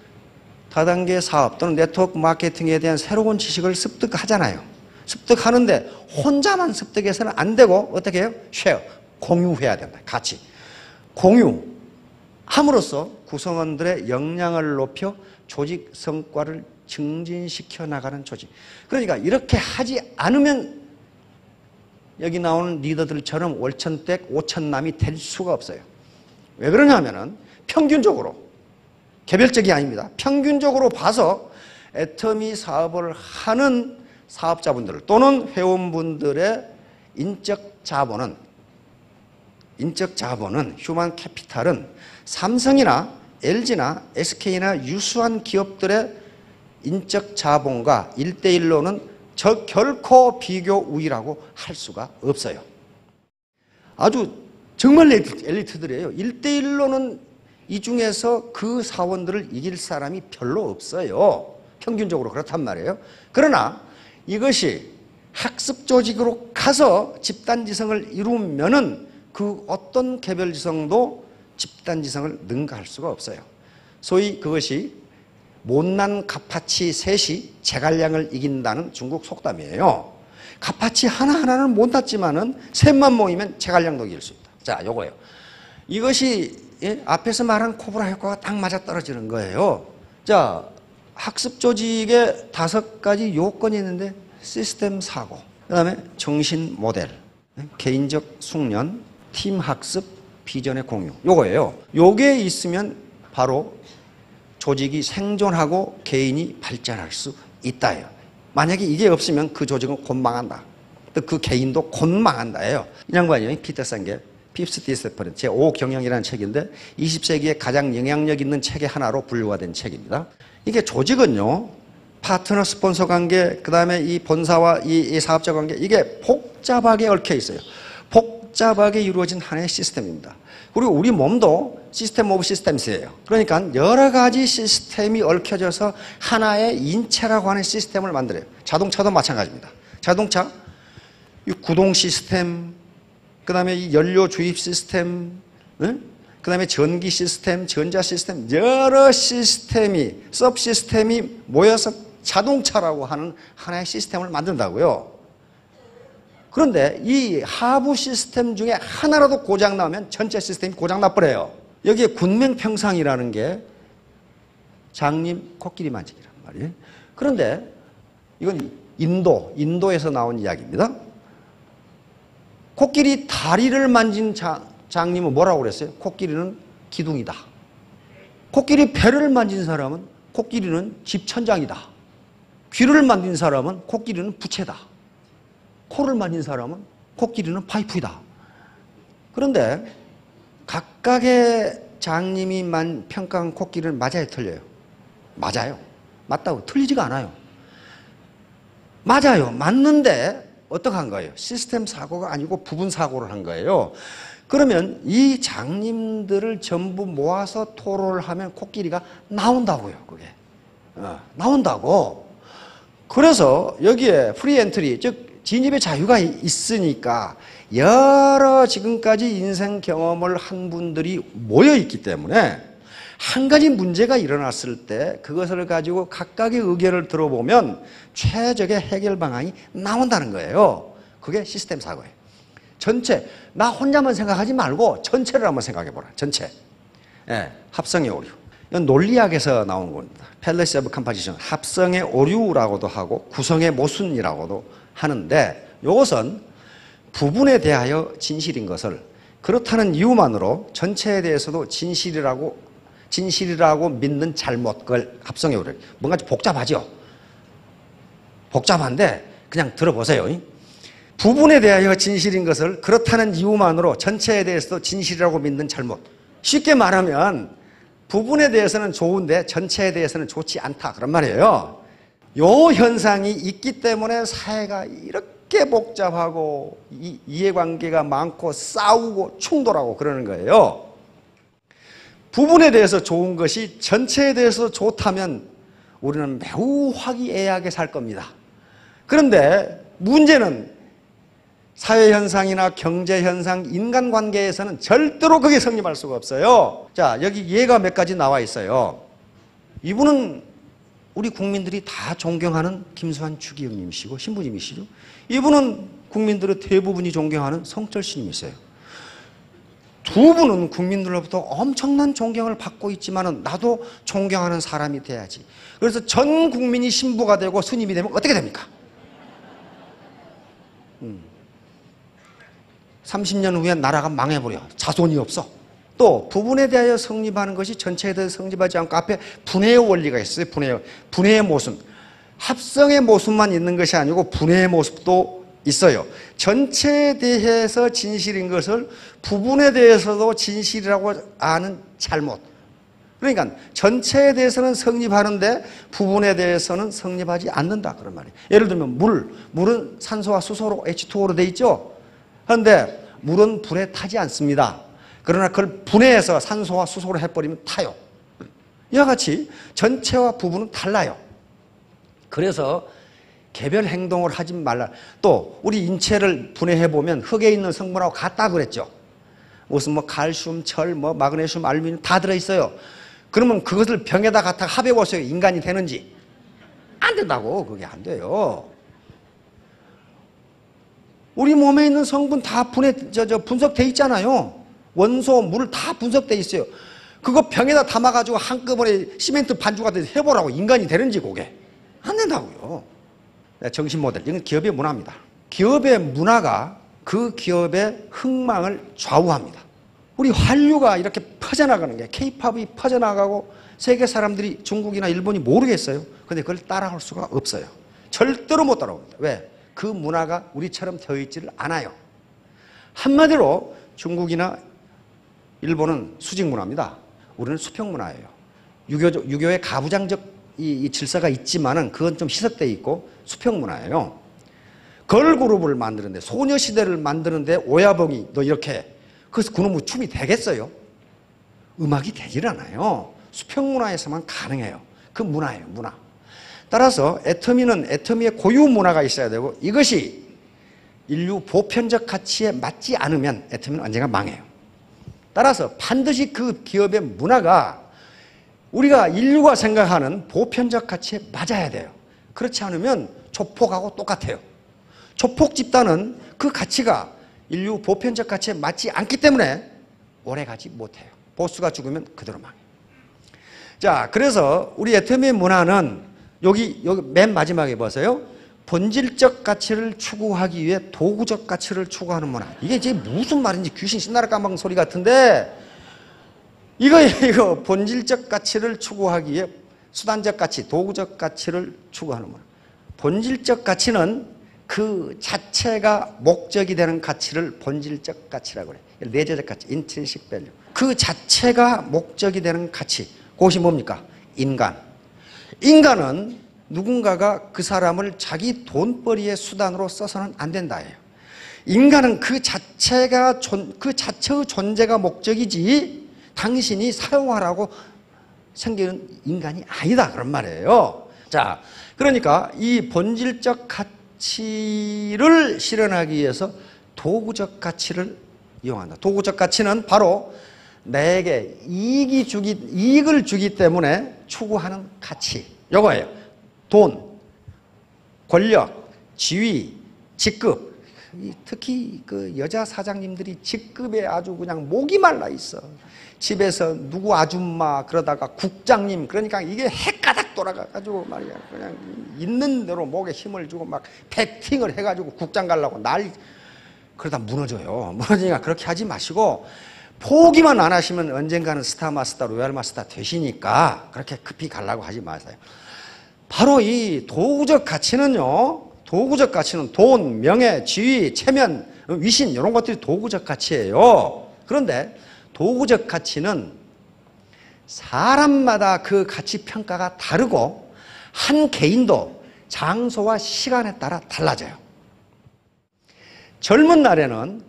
다단계 사업 또는 네트워크 마케팅에 대한 새로운 지식을 습득하잖아요. 습득하는데 혼자만 습득해서는 안 되고 어떻게 해요? 쉐어, 공유해야 된다. 같이. 공유함으로써 구성원들의 역량을 높여 조직 성과를 증진시켜 나가는 조직. 그러니까 이렇게 하지 않으면 여기 나오는 리더들처럼 월천댁 오천남이 될 수가 없어요. 왜 그러냐면은 평균적으로, 개별적이 아닙니다. 평균적으로 봐서 애터미 사업을 하는 사업자분들 또는 회원분들의 인적 자본은 휴먼 캐피탈은 삼성이나 LG나 SK나 유수한 기업들의 인적 자본과 1대1로는 결코 비교 우위라고 할 수가 없어요. 아주 정말 엘리트들이에요. 1대1로는 이 중에서 그 사원들을 이길 사람이 별로 없어요. 평균적으로 그렇단 말이에요. 그러나 이것이 학습 조직으로 가서 집단지성을 이루면은 그 어떤 개별지성도 집단지성을 능가할 수가 없어요. 소위 그것이 못난 갓파치 셋이 제갈량을 이긴다는 중국 속담이에요. 갓파치 하나하나는 못났지만은 셋만 모이면 제갈량도 이길 수 있다. 자, 요거예요. 이것이 앞에서 말한 코브라 효과가 딱 맞아 떨어지는 거예요. 자, 학습 조직에 5가지 요건이 있는데 시스템 사고, 그 다음에 정신 모델, 개인적 숙련, 팀 학습, 비전의 공유. 요거예요. 요게 있으면 바로 조직이 생존하고 개인이 발전할 수 있다예요. 만약에 이게 없으면 그 조직은 곧 망한다. 또 그 개인도 곧 망한다예요. 이 양반이 피터 생게 피프스 디스플린 제5경영이라는 책인데 20세기에 가장 영향력 있는 책의 하나로 분류가 된 책입니다. 이게 조직은요, 파트너 스폰서 관계, 그 다음에 이 본사와 이 사업자 관계, 이게 복잡하게 얽혀 있어요. 복잡하게 이루어진 하나의 시스템입니다. 그리고 우리 몸도 시스템 오브 시스템스예요. 그러니까 여러 가지 시스템이 얽혀져서 하나의 인체라고 하는 시스템을 만들어요. 자동차도 마찬가지입니다. 자동차, 이 구동 시스템, 그 다음에 이 연료 주입 시스템, 그 다음에 전기 시스템, 전자 시스템, 여러 시스템이, 서브 시스템이 모여서 자동차라고 하는 하나의 시스템을 만든다고요. 그런데 이 하부 시스템 중에 하나라도 고장 나면 전체 시스템이 고장 나버려요. 여기에 군명평상이라는 게 장님 코끼리 만지기란 말이에요. 그런데 이건 인도에서 나온 이야기입니다. 코끼리 다리를 만진 장님은 뭐라고 그랬어요? 코끼리는 기둥이다. 코끼리 배를 만진 사람은 코끼리는 집천장이다. 귀를 만진 사람은 코끼리는 부채다. 코를 만진 사람은 코끼리는 파이프이다. 그런데 각각의 장님이 평가한 코끼리는 맞아요, 틀려요? 맞아요. 맞다고. 틀리지가 않아요. 맞아요. 맞는데 어떡한 거예요? 시스템 사고가 아니고 부분 사고를 한 거예요. 그러면 이 장님들을 전부 모아서 토론을 하면 코끼리가 나온다고요. 그게. 나온다고. 그래서 여기에 프리 엔트리, 즉 진입의 자유가 있으니까 여러 지금까지 인생 경험을 한 분들이 모여 있기 때문에 한 가지 문제가 일어났을 때 그것을 가지고 각각의 의견을 들어보면 최적의 해결 방안이 나온다는 거예요. 그게 시스템 사고예요. 전체, 나 혼자만 생각하지 말고 전체를 한번 생각해 보라. 전체. 예, 합성의 오류. 이건 논리학에서 나온 겁니다. 팰리시 오브 컴포지션. 합성의 오류라고도 하고 구성의 모순이라고도 하는데 이것은 부분에 대하여 진실인 것을 그렇다는 이유만으로 전체에 대해서도 진실이라고 믿는 잘못, 그걸 합성의 오류. 뭔가 좀 복잡하죠? 복잡한데 그냥 들어보세요. 부분에 대하여 진실인 것을 그렇다는 이유만으로 전체에 대해서도 진실이라고 믿는 잘못. 쉽게 말하면 부분에 대해서는 좋은데 전체에 대해서는 좋지 않다, 그런 말이에요. 이 현상이 있기 때문에 사회가 이렇게 복잡하고 이해관계가 많고 싸우고 충돌하고 그러는 거예요. 부분에 대해서 좋은 것이 전체에 대해서 좋다면 우리는 매우 화기애애하게 살 겁니다. 그런데 문제는 사회현상이나 경제현상, 인간관계에서는 절대로 그게 성립할 수가 없어요. 자, 여기 예가 몇 가지 나와 있어요. 이분은 우리 국민들이 다 존경하는 김수환 추기경님이시고 신부님이시죠. 이분은 국민들의 대부분이 존경하는 성철 스님이세요. 두 분은 국민들로부터 엄청난 존경을 받고 있지만 나도 존경하는 사람이 돼야지. 그래서 전 국민이 신부가 되고 스님이 되면 어떻게 됩니까? 30년 후에 나라가 망해버려. 자손이 없어. 또 부분에 대하여 성립하는 것이 전체에 대해서 성립하지 않고 앞에 분해의 원리가 있어요. 분해의 모순. 합성의 모순만 있는 것이 아니고 분해의 모습도 있어요. 전체에 대해서 진실인 것을 부분에 대해서도 진실이라고 아는 잘못. 그러니까 전체에 대해서는 성립하는데 부분에 대해서는 성립하지 않는다, 그런 말이에요. 예를 들면 물은 산소와 수소로 H2O로 돼 있죠. 그런데 물은 불에 타지 않습니다. 그러나 그걸 분해해서 산소와 수소로 해버리면 타요. 이와 같이 전체와 부분은 달라요. 그래서 개별 행동을 하지 말라. 또 우리 인체를 분해해보면 흙에 있는 성분하고 같다 그랬죠. 무슨 칼슘, 철, 마그네슘, 알루미늄 다 들어있어요. 그러면 그것을 병에다 갖다가 합해보세요. 인간이 되는지. 안 된다고. 그게 안 돼요. 우리 몸에 있는 성분 다 분석돼 있잖아요. 원소, 물 다 분석돼 있어요. 그거 병에다 담아가지고 한꺼번에 시멘트 반죽 같은 해보라고 인간이 되는지 그게. 안 된다고요. 정신 모델. 이건 기업의 문화입니다. 기업의 문화가 그 기업의 흥망을 좌우합니다. 우리 한류가 이렇게 퍼져나가는 게 K-팝이 퍼져나가고 세계 사람들이 중국이나 일본이 모르겠어요. 근데 그걸 따라갈 수가 없어요. 절대로 못 따라옵니다. 왜? 그 문화가 우리처럼 되어 있지를 않아요. 한마디로 중국이나 일본은 수직 문화입니다. 우리는 수평 문화예요. 유교의 가부장적 이 질서가 있지만은 그건 좀 희석되어 있고 수평 문화예요. 걸그룹을 만드는데 소녀시대를 만드는데 오야봉이 너 이렇게 그래서 그놈의 춤이 되겠어요? 음악이 되질 않아요. 수평 문화에서만 가능해요. 그 문화예요, 문화. 따라서 애터미는 애터미의 고유 문화가 있어야 되고 이것이 인류 보편적 가치에 맞지 않으면 애터미는 언젠가 망해요. 따라서 반드시 그 기업의 문화가 우리가 인류가 생각하는 보편적 가치에 맞아야 돼요. 그렇지 않으면 조폭하고 똑같아요. 조폭 집단은 그 가치가 인류 보편적 가치에 맞지 않기 때문에 오래가지 못해요. 보스가 죽으면 그대로 망해요. 자, 그래서 우리 애터미의 문화는 여기 맨 마지막에 보세요. 본질적 가치를 추구하기 위해 도구적 가치를 추구하는 문화. 이게 지금 무슨 말인지 귀신 신나라 깜방 소리 같은데 이거 본질적 가치를 추구하기 위해 수단적 가치, 도구적 가치를 추구하는 문화. 본질적 가치는 그 자체가 목적이 되는 가치를 본질적 가치라고 그래요. 내재적 가치, intrinsic value. 그 자체가 목적이 되는 가치. 그것이 뭡니까? 인간. 인간은 누군가가 그 사람을 자기 돈벌이의 수단으로 써서는 안 된다예요. 인간은 그 자체가 그 자체의 존재가 목적이지 당신이 사용하라고 생기는 인간이 아니다 그런 말이에요. 자, 그러니까 이 본질적 가치를 실현하기 위해서 도구적 가치를 이용한다. 도구적 가치는 바로 내게 이익을 주기 때문에 추구하는 가치. 요거예요. 돈, 권력, 지위, 직급. 특히 그 여자 사장님들이 직급에 아주 그냥 목이 말라 있어. 집에서 누구 아줌마 그러다가 국장님, 그러니까 이게 헷가닥 돌아가가지고 말이야. 그냥 있는 대로 목에 힘을 주고 막 패팅을 해가지고 국장 가려고 그러다 무너져요. 무너지니까 그렇게 하지 마시고 포기만 안 하시면 언젠가는 스타 마스터, 로얄 마스터 되시니까 그렇게 급히 가려고 하지 마세요. 바로 이 도구적 가치는요. 도구적 가치는 돈, 명예, 지위, 체면, 위신 이런 것들이 도구적 가치예요. 그런데 도구적 가치는 사람마다 그 가치 평가가 다르고 한 개인도 장소와 시간에 따라 달라져요. 젊은 날에는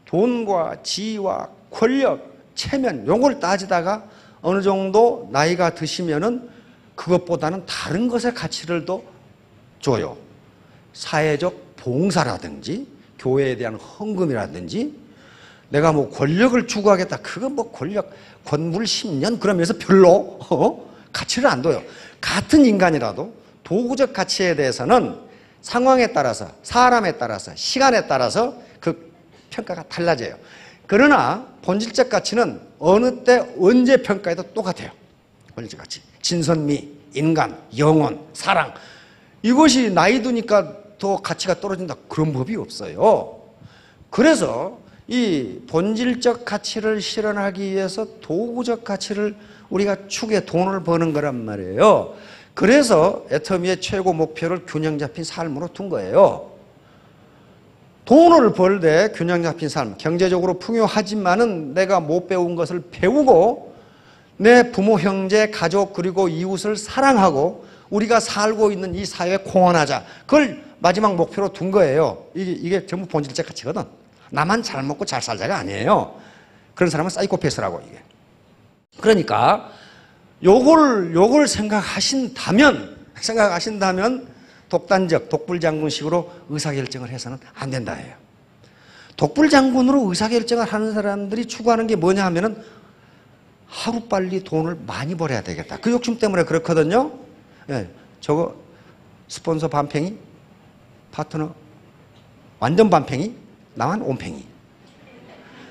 돈과 지위와 권력, 체면 이런 걸 따지다가 어느 정도 나이가 드시면은 그것보다는 다른 것의 가치를 더 줘요. 사회적 봉사라든지 교회에 대한 헌금이라든지 내가 뭐 권력을 추구하겠다. 그건 뭐 권력, 권물 10년 그러면서 별로 가치를 안 둬요. 같은 인간이라도 도구적 가치에 대해서는 상황에 따라서, 사람에 따라서, 시간에 따라서 그 평가가 달라져요. 그러나 본질적 가치는 어느 때 언제 평가해도 똑같아요. 본질적 가치. 진선미, 인간, 영혼, 사랑. 이것이 나이 드니까 더 가치가 떨어진다. 그런 법이 없어요. 그래서 이 본질적 가치를 실현하기 위해서 도구적 가치를 우리가 추구해 돈을 버는 거란 말이에요. 그래서 애터미의 최고 목표를 균형 잡힌 삶으로 둔 거예요. 돈을 벌 때 균형 잡힌 삶, 경제적으로 풍요하지만은 내가 못 배운 것을 배우고 내 부모, 형제, 가족 그리고 이웃을 사랑하고 우리가 살고 있는 이 사회에 공헌하자. 그걸 마지막 목표로 둔 거예요. 이게 전부 본질적 가치거든. 나만 잘 먹고 잘 살자가 아니에요. 그런 사람은 사이코패스라고 이게. 그러니까 요걸 생각하신다면 독단적, 독불장군식으로 의사결정을 해서는 안 된다예요. 독불장군으로 의사결정을 하는 사람들이 추구하는 게 뭐냐 하면은 하루빨리 돈을 많이 벌어야 되겠다. 그 욕심 때문에 그렇거든요. 예, 저거 스폰서 반팽이, 파트너 완전 반팽이, 나만 온팽이.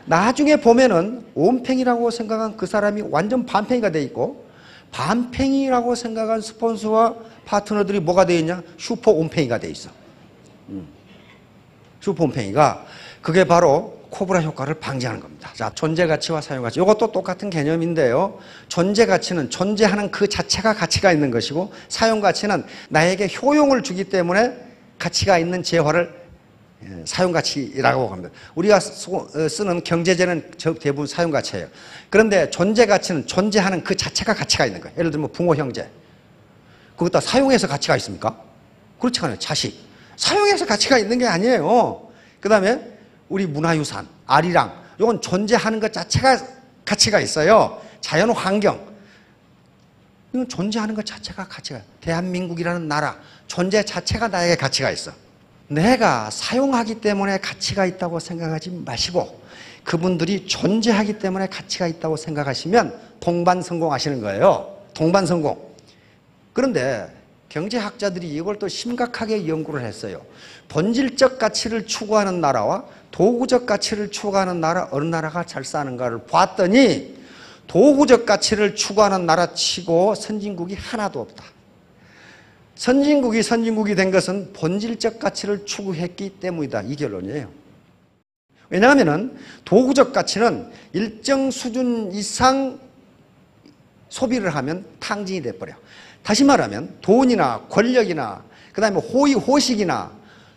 나중에 보면은 온팽이라고 생각한 그 사람이 완전 반팽이가 돼 있고 반팽이라고 생각한 스폰서와 파트너들이 뭐가 돼 있냐? 슈퍼 온팽이가 돼 있어. 슈퍼 온팽이가 그게 바로 코브라 효과를 방지하는 겁니다. 자, 존재 가치와 사용 가치. 이것도 똑같은 개념인데요. 존재 가치는 존재하는 그 자체가 가치가 있는 것이고 사용 가치는 나에게 효용을 주기 때문에 가치가 있는 재화를 사용 가치라고 합니다. 우리가 쓰는 경제재는 대부분 사용 가치예요. 그런데 존재 가치는 존재하는 그 자체가 가치가 있는 거예요. 예를 들면 부모, 형제. 그것도 사용해서 가치가 있습니까? 그렇지 않아요. 자식. 사용해서 가치가 있는 게 아니에요. 그 다음에 우리 문화유산, 아리랑. 이건 존재하는 것 자체가 가치가 있어요. 자연 환경. 이건 존재하는 것 자체가 가치가 있어요. 대한민국이라는 나라. 존재 자체가 나에게 가치가 있어. 내가 사용하기 때문에 가치가 있다고 생각하지 마시고 그분들이 존재하기 때문에 가치가 있다고 생각하시면 동반성공하시는 거예요. 동반성공. 그런데 경제학자들이 이걸 또 심각하게 연구를 했어요. 본질적 가치를 추구하는 나라와 도구적 가치를 추구하는 나라, 어느 나라가 잘 사는가를 봤더니 도구적 가치를 추구하는 나라 치고 선진국이 하나도 없다. 선진국이 된 것은 본질적 가치를 추구했기 때문이다. 이 결론이에요. 왜냐하면 도구적 가치는 일정 수준 이상 소비를 하면 탕진이 돼버려. 다시 말하면 돈이나 권력이나 그 다음에 호의, 호식이나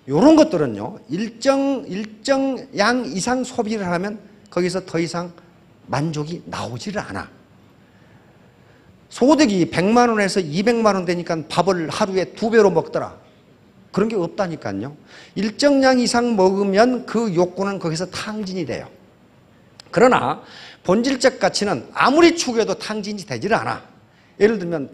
이런 것들은요. 일정 양 이상 소비를 하면 거기서 더 이상 만족이 나오지를 않아. 소득이 100만 원에서 200만 원 되니까 밥을 하루에 2배로 먹더라. 그런 게 없다니까요. 일정량 이상 먹으면 그 욕구는 거기서 탕진이 돼요. 그러나 본질적 가치는 아무리 추구해도 탕진이 되질 않아. 예를 들면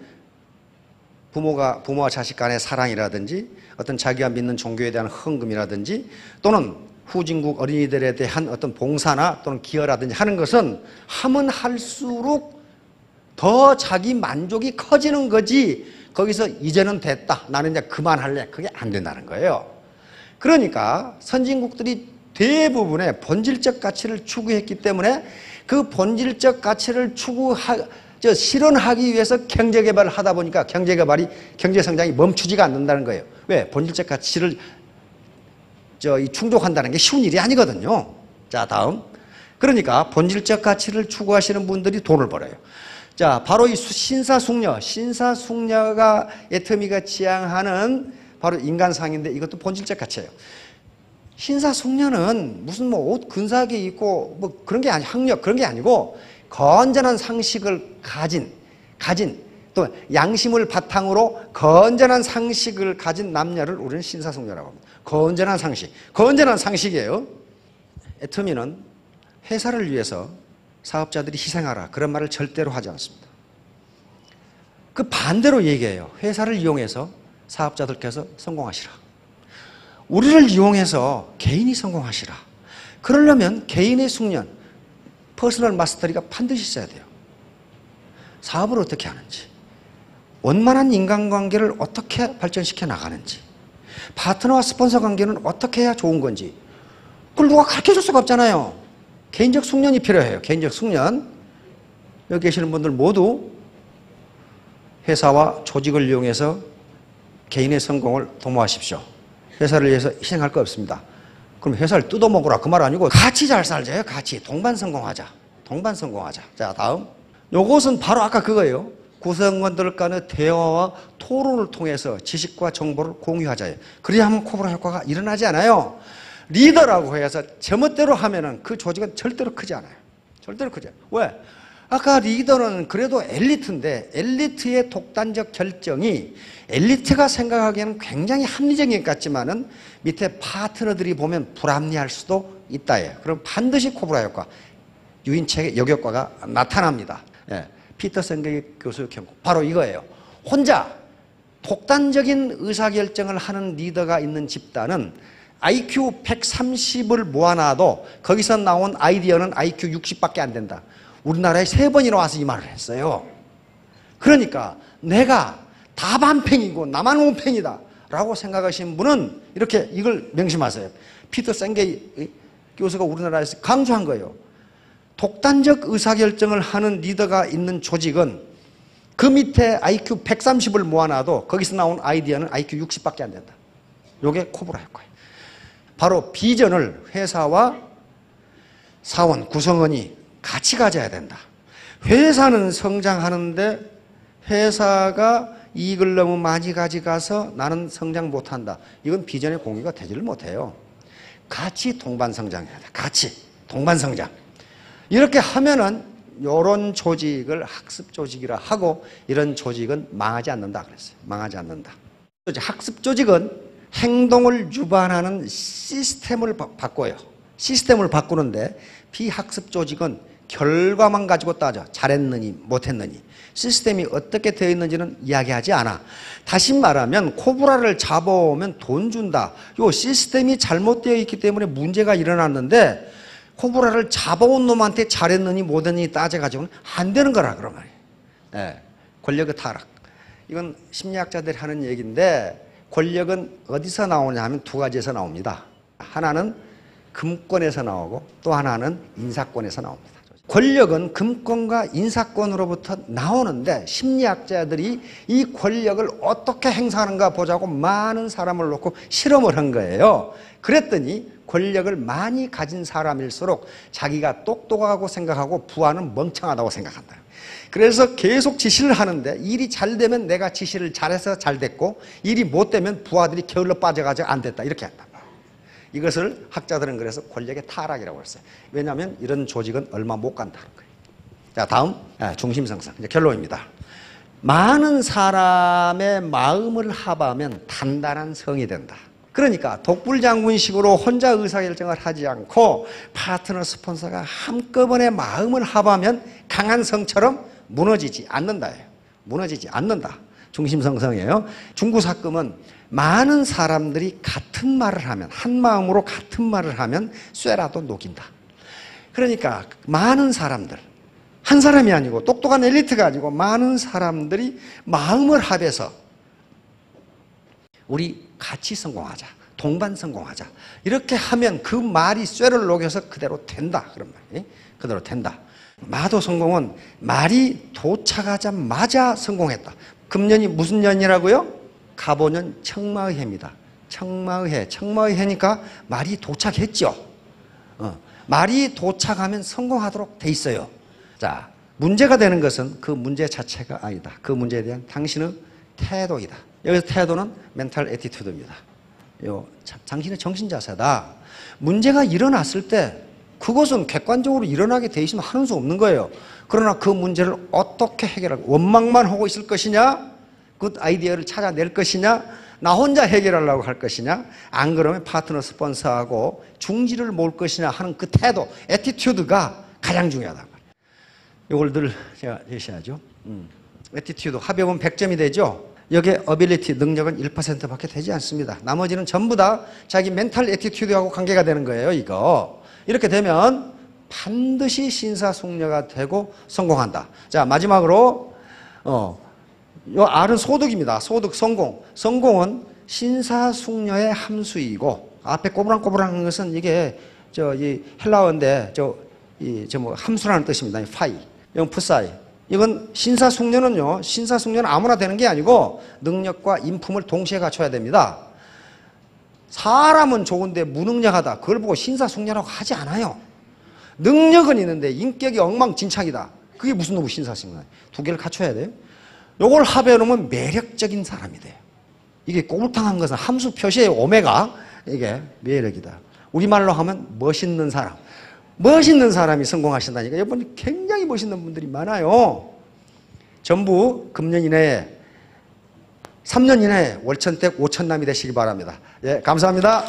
부모와 자식 간의 사랑이라든지 어떤 자기가 믿는 종교에 대한 헌금이라든지 또는 후진국 어린이들에 대한 어떤 봉사나 또는 기여라든지 하는 것은 하면 할수록 더 자기 만족이 커지는 거지 거기서 이제는 됐다. 나는 이제 그만할래. 그게 안 된다는 거예요. 그러니까 선진국들이 대부분의 본질적 가치를 추구했기 때문에 그 본질적 가치를 실현하기 위해서 경제개발을 하다 보니까 경제성장이 멈추지가 않는다는 거예요. 왜? 본질적 가치를 충족한다는 게 쉬운 일이 아니거든요. 자, 다음. 그러니까 본질적 가치를 추구하시는 분들이 돈을 벌어요. 자, 바로 이 신사숙녀가 애터미가 지향하는 바로 인간상인데 이것도 본질적 가치예요. 신사숙녀는 무슨 뭐 옷 근사하게 입고 뭐 그런 게 학력 그런 게 아니고 건전한 상식을 가진 또 양심을 바탕으로 건전한 상식을 가진 남녀를 우리는 신사숙녀라고 합니다. 건전한 상식이에요. 애터미는 회사를 위해서 사업자들이 희생하라 그런 말을 절대로 하지 않습니다. 그 반대로 얘기해요. 회사를 이용해서 사업자들께서 성공하시라. 우리를 이용해서 개인이 성공하시라. 그러려면 개인의 숙련, 퍼스널 마스터리가 반드시 있어야 돼요. 사업을 어떻게 하는지, 원만한 인간관계를 어떻게 발전시켜 나가는지, 파트너와 스폰서 관계는 어떻게 해야 좋은 건지 그걸 누가 가르쳐줄 수가 없잖아요. 개인적 숙련이 필요해요. 개인적 숙련. 여기 계시는 분들 모두 회사와 조직을 이용해서 개인의 성공을 도모하십시오. 회사를 위해서 희생할 거 없습니다. 그럼 회사를 뜯어먹으라 그 말 아니고 같이 잘 살자요. 같이 동반성공하자. 자, 다음. 요것은 바로 아까 그거예요. 구성원들 간의 대화와 토론을 통해서 지식과 정보를 공유하자요. 그래야 하면 코브라 효과가 일어나지 않아요. 리더라고 해서 제멋대로 하면은 그 조직은 절대로 크지 않아요. 절대로 크지 않아요. 왜? 아까 리더는 그래도 엘리트인데 엘리트의 독단적 결정이 엘리트가 생각하기에는 굉장히 합리적인 것 같지만은 밑에 파트너들이 보면 불합리할 수도 있다예요. 그럼 반드시 코브라 효과, 유인책의 역효과가 나타납니다. 예. 피터 샌게 교수의 경고 바로 이거예요. 혼자 독단적인 의사결정을 하는 리더가 있는 집단은 IQ 130을 모아놔도 거기서 나온 아이디어는 IQ 60밖에 안 된다. 우리나라에 3번이나 와서 이 말을 했어요. 그러니까 내가 다반팽이고 나만 온팽이다 라고 생각하시는 분은 이렇게 이걸 명심하세요. 피터 샌게 교수가 우리나라에서 강조한 거예요. 독단적 의사결정을 하는 리더가 있는 조직은 그 밑에 IQ 130을 모아놔도 거기서 나온 아이디어는 IQ 60밖에 안 된다. 이게 코브라 효과예요. 바로 비전을 회사와 사원, 구성원이 같이 가져야 된다. 회사는 성장하는데 회사가 이익을 너무 많이 가져가서 나는 성장 못한다. 이건 비전의 공유가 되지를 못해요. 같이 동반성장해야 돼. 같이 동반성장. 이렇게 하면은 이런 조직을 학습 조직이라 하고 이런 조직은 망하지 않는다 그랬어요. 망하지 않는다. 학습 조직은 행동을 유발하는 시스템을 바꿔요. 시스템을 바꾸는데 비학습 조직은 결과만 가지고 따져. 잘했느니 못했느니. 시스템이 어떻게 되어 있는지는 이야기하지 않아. 다시 말하면 코브라를 잡아오면 돈 준다. 이 시스템이 잘못되어 있기 때문에 문제가 일어났는데 코브라를 잡아온 놈한테 잘했느니 못했느니 따져가지고는 안 되는 거라 그런 말이에요. 네. 권력의 타락. 이건 심리학자들이 하는 얘기인데 권력은 어디서 나오냐 하면 2가지에서 나옵니다. 하나는 금권에서 나오고 또 하나는 인사권에서 나옵니다. 권력은 금권과 인사권으로부터 나오는데 심리학자들이 이 권력을 어떻게 행사하는가 보자고 많은 사람을 놓고 실험을 한 거예요. 그랬더니 권력을 많이 가진 사람일수록 자기가 똑똑하고 생각하고 부하는 멍청하다고 생각한다. 그래서 계속 지시를 하는데 일이 잘 되면 내가 지시를 잘해서 잘 됐고 일이 못 되면 부하들이 게을러 빠져가지고 안 됐다 이렇게 한다. 이것을 학자들은 그래서 권력의 타락이라고 했어요. 왜냐하면 이런 조직은 얼마 못 간다는 거예요. 자, 다음 중심성상 이제 결론입니다. 많은 사람의 마음을 합하면 단단한 성이 된다. 그러니까 독불장군식으로 혼자 의사결정을 하지 않고 파트너 스폰서가 한꺼번에 마음을 합하면 강한 성처럼 무너지지 않는다예요. 무너지지 않는다. 중심성성이에요. 중구사금은 많은 사람들이 같은 말을 하면, 한 마음으로 같은 말을 하면 쇠라도 녹인다. 그러니까 많은 사람들, 한 사람이 아니고 똑똑한 엘리트가 아니고 많은 사람들이 마음을 합해서 우리 같이 성공하자. 동반 성공하자. 이렇게 하면 그 말이 쇠를 녹여서 그대로 된다. 그런 말이. 그대로 된다. 마도 성공은 말이 도착하자마자 성공했다. 금년이 무슨 년이라고요? 갑오년 청마의해입니다. 청마의해. 청마의해니까 말이 도착했죠. 말이 도착하면 성공하도록 돼 있어요. 자, 문제가 되는 것은 그 문제 자체가 아니다. 그 문제에 대한 당신의 태도이다. 여기서 태도는 멘탈 애티튜드입니다. 당신의 정신자세다. 문제가 일어났을 때 그것은 객관적으로 일어나게 돼 있으면 하는 수 없는 거예요. 그러나 그 문제를 어떻게 해결하고 원망만 하고 있을 것이냐, 굿 아이디어를 찾아낼 것이냐, 나 혼자 해결하려고 할 것이냐, 안 그러면 파트너 스폰서하고 중지를 모을 것이냐 하는 그 태도, 애티튜드가 가장 중요하다. 이걸 늘 제가 제시하죠. 애티튜드 합의하면 100점이 되죠. 여기에 어빌리티, 능력은 1%밖에 되지 않습니다. 나머지는 전부 다 자기 멘탈 애티튜드하고 관계가 되는 거예요. 이거 이렇게 되면 반드시 신사숙녀가 되고 성공한다. 자, 마지막으로 요 R은 소득입니다. 소득, 성공. 성공은 신사숙녀의 함수이고, 앞에 꼬부랑꼬부랑한 것은 이게 이 헬라어인데 뭐 함수라는 뜻입니다. 파이, 이건 푸사이. 이건 신사숙녀는요, 신사숙녀는 아무나 되는 게 아니고 능력과 인품을 동시에 갖춰야 됩니다. 사람은 좋은데 무능력하다. 그걸 보고 신사숙녀라고 하지 않아요. 능력은 있는데 인격이 엉망진창이다. 그게 무슨 놈의 신사숙녀예요. 두 개를 갖춰야 돼요. 요걸 합해놓으면 매력적인 사람이 돼요. 이게 꼬불탕한 것은 함수 표시의 오메가, 이게 매력이다. 우리말로 하면 멋있는 사람. 멋있는 사람이 성공하신다니까. 여러분 굉장히 멋있는 분들이 많아요. 전부 금년 이내에 3년 이내에 월천댁 5천남이 되시기 바랍니다. 예, 감사합니다.